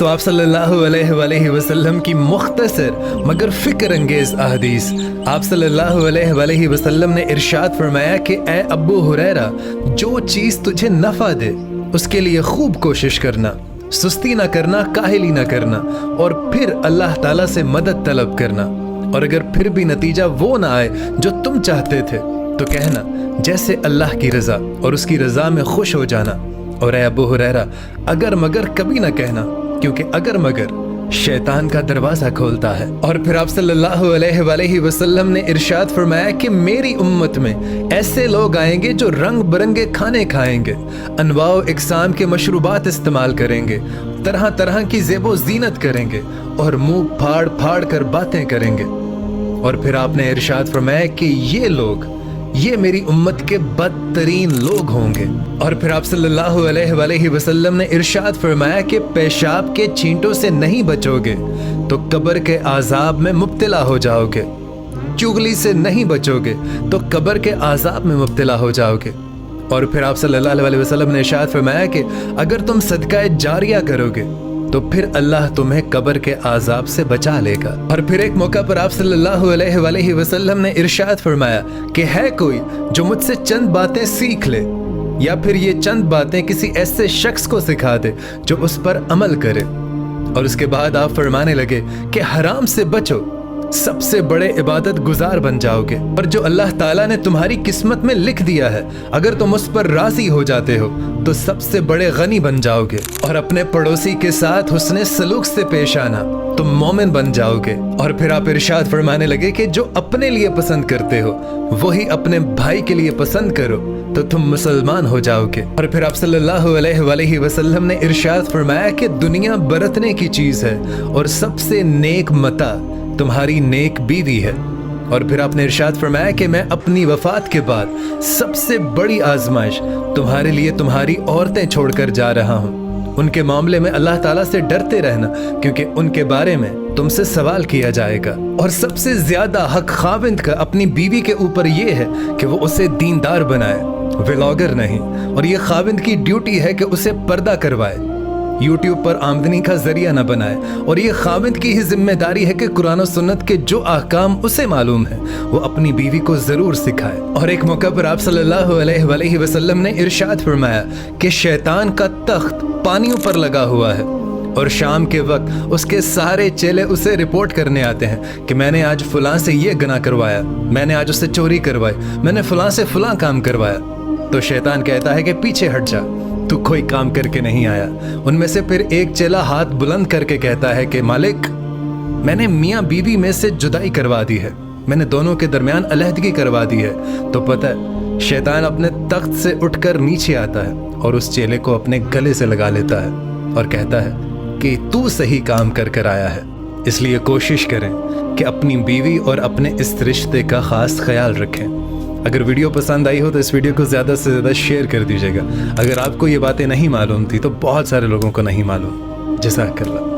दोस्तों, आप सल्लल्लाहु अलैहि वसल्लम की मुख्तसर मगर फिक्र अंगेज अहदीस। आप सल्लल्लाहु अलैहि वसल्लम ने इरशाद फरमाया कि ए अबू हुरैरा, जो चीज़ तुझे नफ़ा दे उसके लिए खूब कोशिश करना, सुस्ती ना करना, काहली ना करना, और फिर अल्लाह ताला से मदद तलब करना। और अगर फिर भी नतीजा वो ना आए जो तुम चाहते थे तो कहना जैसे अल्लाह की रज़ा और उसकी रज़ा में खुश हो जाना। और ए अबू हुरैरा, अगर मगर कभी ना कहना, क्योंकि अगर मगर शैतान का दरवाज़ा खोलता है। और फिर आप सल्लल्लाहु अलैहि वसल्लम ने इरशाद फरमाया कि मेरी उम्मत में ऐसे लोग आएंगे जो रंग बिरंगे खाने खाएंगे, अनवाओ इकसाम के मशरूबात इस्तेमाल करेंगे, तरह तरह की ज़ेबो ज़ीनत करेंगे और मुंह फाड़ फाड़ कर बातें करेंगे। और फिर आपने इरशाद फरमाया कि ये मेरी उम्मत के बदतरीन लोग होंगे। और फिर आप सल्लल्लाहु अलैहि वसल्लम ने इरशाद फरमाया कि पेशाब के छींटों से नहीं बचोगे तो कब्र के आज़ाब में मुब्तला हो जाओगे, चुगली से नहीं बचोगे तो कब्र के आज़ाब में मुब्तला हो जाओगे। और फिर आप सल्लल्लाहु अलैहि वसल्लम ने इरशाद फरमाया कि अगर तुम सदका जारिया करोगे तो फिर अल्लाह तुम्हें कब्र के आज़ाब से बचा लेगा। और फिर एक मौका पर आप सल्लल्लाहु अलैहि वसल्लम ने इरशाद फरमाया कि है कोई जो मुझसे चंद बातें सीख ले या फिर ये चंद बातें किसी ऐसे शख्स को सिखा दे जो उस पर अमल करे। और उसके बाद आप फरमाने लगे कि हराम से बचो, सबसे बड़े इबादत गुजार बन जाओगे। और जो अल्लाह ताला ने तुम्हारी किस्मत में लिख दिया है, अगर तुम उस पर राजी हो जाते हो तो सबसे बड़े गनी बन जाओगे। और अपने पड़ोसी के साथ हुस्ने सलूक से पेश आना, तुम मोमिन बन जाओगे। और फिर आप इरशाद फरमाने लगे कि जो अपने लिए पसंद करते हो वही अपने भाई के लिए पसंद करो तो तुम मुसलमान हो जाओगे। और फिर आप सल्लल्लाहु अलैहि वसल्लम ने इरशाद फरमाया कि दुनिया बरतने की चीज़ है और सबसे नेक मता तुम्हारी नेक बीवी है। और फिर आपने इरशाद फरमाया कि मैं अपनी वफात के बाद सबसे बड़ी आजमाइश तुम्हारे लिए तुम्हारी औरतें छोड़कर जा रहा हूँ। उनके मामले में अल्लाह ताला से डरते रहना, क्योंकि उनके बारे में तुमसे सवाल किया जाएगा। और सबसे ज्यादा हक खाविंद का अपनी बीवी के ऊपर ये है कि वो उसे दीनदार बनाए, व्लॉगर नहीं। और ये खाविंद की ड्यूटी है कि उसे पर्दा करवाए, यूट्यूब पर आमदनी का जरिया न बनाए। और ये खाविंद की ही जिम्मेदारी है कि कुरान और सुन्नत के जो अहकाम उसे मालूम है वो अपनी बीवी को जरूर सिखाए। और एक मौका पर आप सल्लल्लाहु अलैहि वसल्लम ने इरशाद फरमाया कि शैतान का तख्त पानियों पर लगा हुआ है और शाम के वक्त उसके सारे चेले उसे रिपोर्ट करने आते हैं कि मैंने आज फलां से ये गुनाह करवाया, मैंने आज उससे चोरी करवाई, मैंने फलां से फलां काम करवाया। तो शैतान कहता है कि पीछे हट जा, तू कोई काम करके नहीं आया। उनमें से फिर एक चेला हाथ बुलंद करके कहता है कि मालिक, मैंने मियाँ बीवी में से जुदाई करवा दी है, मैंने दोनों के दरमियान अलहदगी करवा दी है। तो पता है, शैतान अपने तख्त से उठकर नीचे आता है और उस चेले को अपने गले से लगा लेता है और कहता है कि तू सही काम कर आया है, इसलिए कोशिश करें कि अपनी बीवी और अपने इस रिश्ते का खास ख्याल रखें। अगर वीडियो पसंद आई हो तो इस वीडियो को ज़्यादा से ज़्यादा शेयर कर दीजिएगा। अगर आपको ये बातें नहीं मालूम थी तो बहुत सारे लोगों को नहीं मालूम। जज़ाकल्लाह।